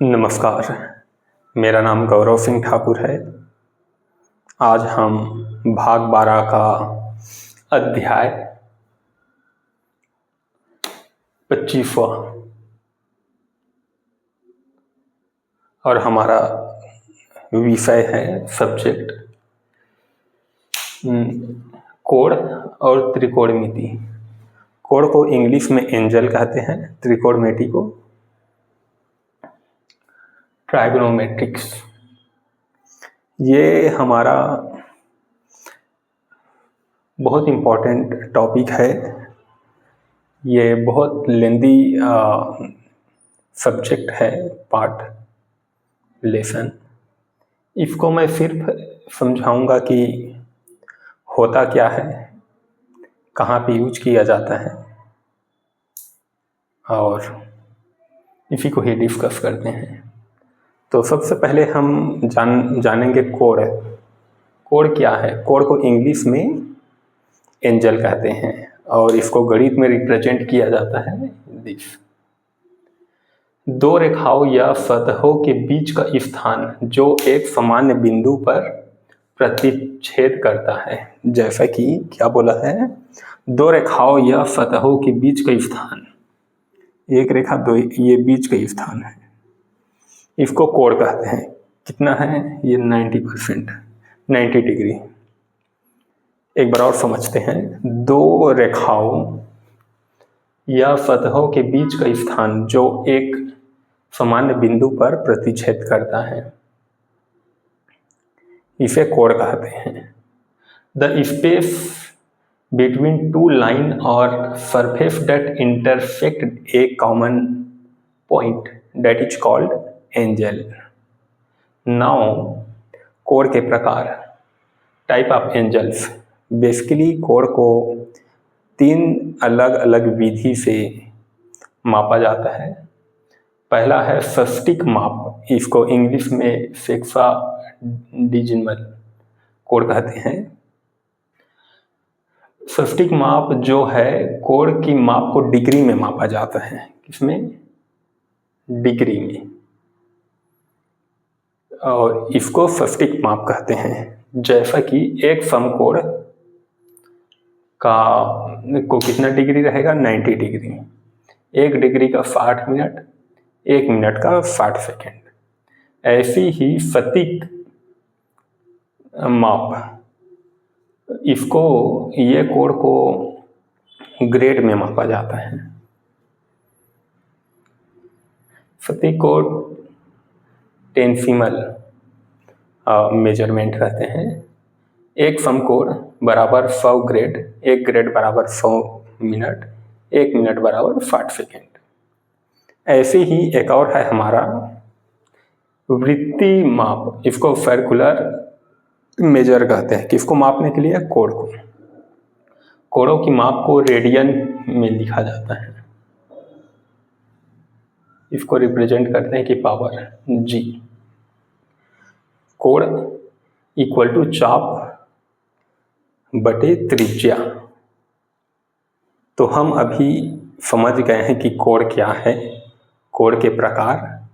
नमस्कार, मेरा नाम गौरव सिंह ठाकुर है। आज हम भाग 12 का अध्याय 25वां और हमारा विषय है सब्जेक्ट कोण और त्रिकोणमिति। कोण को इंग्लिश में एंजल कहते हैं, त्रिकोणमिति को ट्राइगोनोमेट्रिक्स। ये हमारा बहुत इम्पोर्टेंट टॉपिक है। ये बहुत लेंदी सब्जेक्ट है, पार्ट लेसन। इसको मैं सिर्फ समझाऊंगा कि होता क्या है, कहाँ पे यूज किया जाता है, और इसी को ही डिस्कस करते हैं। तो सबसे पहले हम जानेंगे कोण। कोण क्या है? कोण को इंग्लिश में एंजल कहते हैं और इसको गणित में रिप्रेजेंट किया जाता है दिस। दो रेखाओं या सतहों के बीच का स्थान जो एक सामान्य बिंदु पर प्रतिच्छेद करता है। जैसा कि क्या बोला है, दो रेखाओं या सतहों के बीच का स्थान, एक रेखा दो, ये बीच का स्थान है, इसको कोण कहते हैं। कितना है ये? 90%, 90 डिग्री। एक बार और समझते हैं। दो रेखाओं या सतहों के बीच का स्थान जो एक सामान्य बिंदु पर प्रतिच्छेद करता है, इसे कोण कहते हैं। The space between two line और surface that intersect a common point that is called angle. Now कोण के प्रकार, टाइप ऑफ एंजल्स। बेसिकली कोण को 3 अलग अलग विधि से मापा जाता है। पहला है षष्टिक माप, इसको इंग्लिश में सेक्साडिजिमल कोण कहते हैं। षष्टिक माप जो है, कोण की माप को डिग्री में मापा जाता है। किसमें? डिग्री में, और इसको षष्टिक माप कहते हैं। जैसा कि एक समकोण को कितना डिग्री रहेगा? 90 डिग्री। 1 डिग्री का 60 मिनट, 1 मिनट का 60 सेकेंड। ऐसी ही सटीक माप, इसको, ये कोण को ग्रेड में मापा जाता है। सटीक कोण टेंसिमल मेजरमेंट कहते हैं। एक समकोण बराबर 100 ग्रेड, 1 ग्रेड बराबर 100 मिनट, 1 मिनट बराबर 60 सेकेंड। ऐसे ही एक और है हमारा वृत्तीय माप, इसको सर्कुलर मेजर कहते हैं। किसको मापने के लिए? कोण को। कोणों की माप को रेडियन में लिखा जाता है। इसको रिप्रेजेंट करते हैं कि पावर G। कोण इक्वल टू चाप बटे त्रिज्या। तो हम अभी समझ गए हैं कि कोण क्या है, कोण के प्रकार,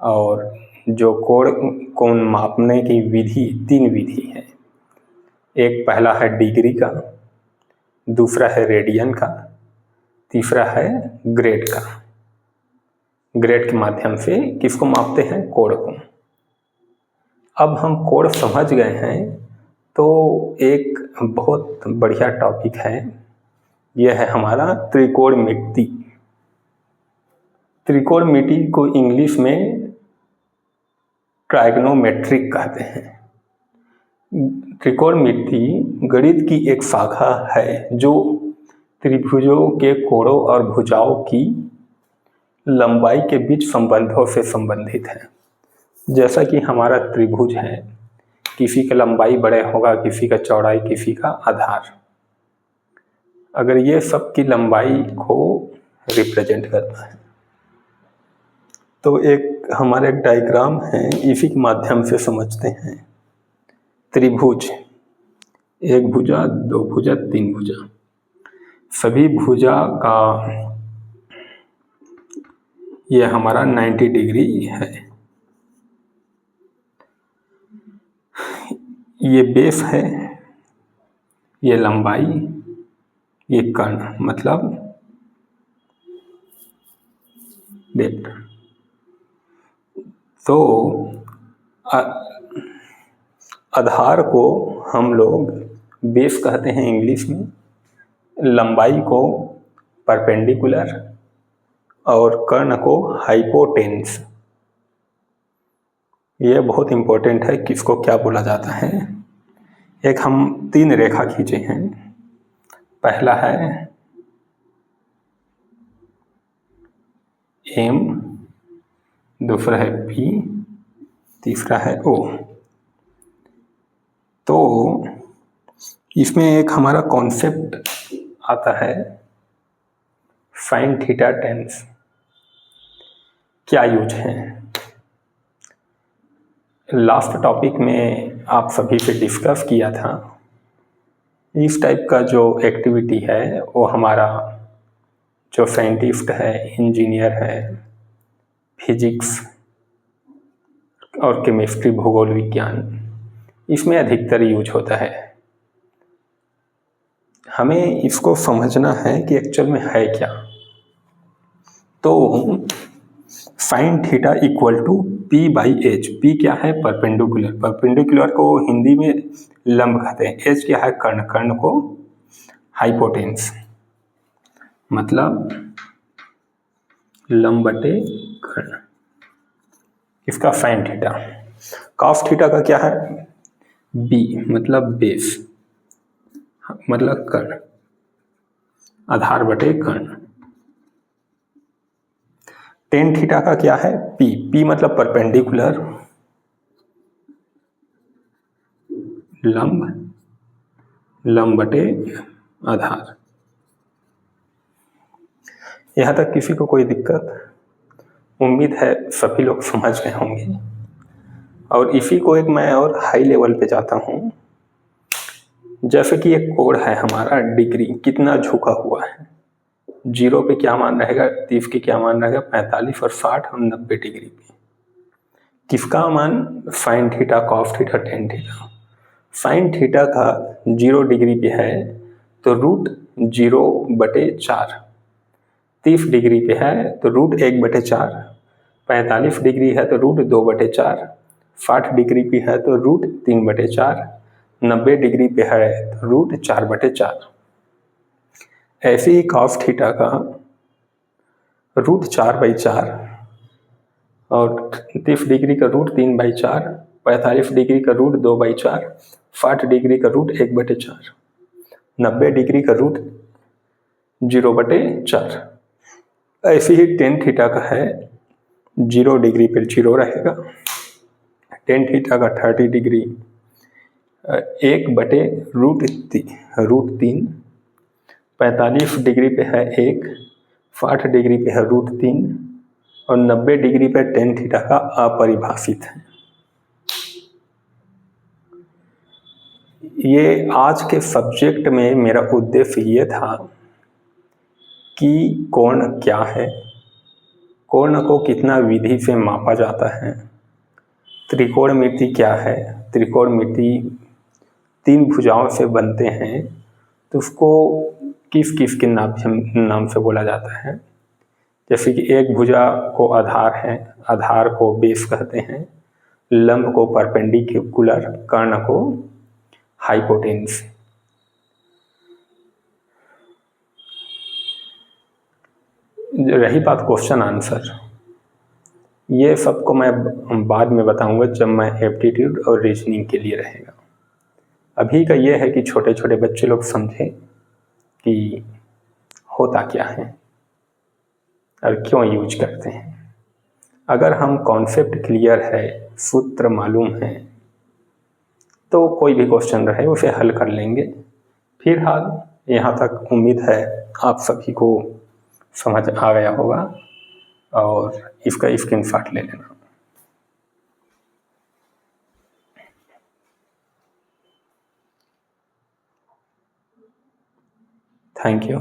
और जो कोण मापने की विधि, 3 विधि है। एक पहला है डिग्री का, दूसरा है रेडियन का, तीसरा है ग्रेड का। ग्रेड के माध्यम से किसको मापते हैं? कोण को। अब हम कोण समझ गए हैं, तो एक बहुत बढ़िया टॉपिक है, यह है हमारा त्रिकोणमिति। त्रिकोणमिति को इंग्लिश में ट्राइगोनोमेट्रिक कहते हैं। त्रिकोणमिति गणित की एक शाखा है जो त्रिभुजों के कोणों और भुजाओं की लंबाई के बीच संबंधों से संबंधित है। जैसा कि हमारा त्रिभुज है, किसी का लंबाई बड़े होगा, किसी का चौड़ाई, किसी का आधार। अगर ये सब की लंबाई को रिप्रेजेंट करता है, तो एक हमारे एक डायग्राम है, इसी के माध्यम से समझते हैं। त्रिभुज, 1 भुजा, 2 भुजा, 3 भुजा। सभी भुजा का ये हमारा 90 डिग्री है। ये बेस है, ये लंबाई, ये कर्ण मतलब डेप्थ। तो आधार को हम लोग बेस कहते हैं इंग्लिश में, लंबाई को परपेंडिकुलर और कर्ण को हाइपोटेन्स। ये बहुत इंपॉर्टेंट है, किसको क्या बोला जाता है। एक हम 3 रेखा खींचे हैं। पहला है एम, दूसरा है पी, तीसरा है ओ। तो इसमें एक हमारा कॉन्सेप्ट आता है साइन थीटा टेंस। क्या यूज है? लास्ट टॉपिक में आप सभी से डिस्कस किया था, इस टाइप का जो एक्टिविटी है वो हमारा जो साइंटिस्ट है, इंजीनियर है, फिजिक्स और केमिस्ट्री, भूगोल विज्ञान, इसमें अधिकतर यूज होता है। हमें इसको समझना है कि एक्चुअल में है क्या। तो sine theta equal to p by h. P क्या है? परपेंडिकुलर। परपेंडिकुलर को हिंदी में लंब कहते हैं। एच क्या है? कर्ण। कर्ण को हाइपोटेन्स, मतलब लंब बटे कर्ण, इसका साइन थीटा। कॉस थीटा का क्या है? बी, मतलब बेस, मतलब कर्ण, आधार बटे कर्ण। टेन थीटा का क्या है? पी। पी मतलब परपेंडिकुलर, लंब, लंब बटे आधार। यहाँ तक किसी को कोई दिक्कत? उम्मीद है सभी लोग समझ गए होंगे। और इसी को एक मैं और हाई लेवल पे जाता हूँ। जैसे कि एक कोण है हमारा, डिग्री कितना झुका हुआ है। 0 पे क्या मान रहेगा? 30 के क्या मान रहेगा? 45 और 60 और 90 डिग्री पे किसका मान? Sine theta, cos theta, tan theta. Sine theta का 0 डिग्री पे है तो रूट 0/4। 30 डिग्री पे है तो रूट 1/4। 45 डिग्री है तो रूट 2/4। 60 डिग्री पे है तो रूट 3/4। 90 डिग्री पे है तो रूट 4/4। ऐसे ही कॉस थीटा का रूट 4/4 और 30 डिग्री का रूट 3/4, 45 डिग्री का रूट 2/4, 60 डिग्री का रूट 1/4, 90 डिग्री का रूट 0/4। ऐसे ही टेन थीटा का है, 0 डिग्री पर 0 रहेगा। टेन थीटा का 30 डिग्री 1/√3। 45 डिग्री पे है 1, 60 डिग्री पे है √3 और 90 डिग्री पे टेन थीटा का अपरिभाषित है। ये आज के सब्जेक्ट में मेरा उद्देश्य ये था कि कोण क्या है, कोण को कितना विधि से मापा जाता है, त्रिकोणमिति क्या है, त्रिकोणमिति 3 भुजाओं से बनते हैं तो उसको किस किस के नाम से बोला जाता है। जैसे कि एक भुजा को आधार है, आधार को बेस कहते हैं, लंब को परपेंडिकुलर, कर्ण को हाइपोटेन्स। रही बात क्वेश्चन आंसर, ये सबको मैं बाद में बताऊंगा जब मैं एप्टीट्यूड और रीजनिंग के लिए रहेगा। अभी का ये है कि छोटे छोटे बच्चे लोग समझें कि होता क्या है और क्यों यूज करते हैं। अगर हम कॉन्सेप्ट क्लियर है, सूत्र मालूम है, तो कोई भी क्वेश्चन रहे उसे हल कर लेंगे। फिलहाल यहाँ तक उम्मीद है आप सभी को समझ आ गया होगा और इसका स्क्रीनशॉट ले लेना। Thank you.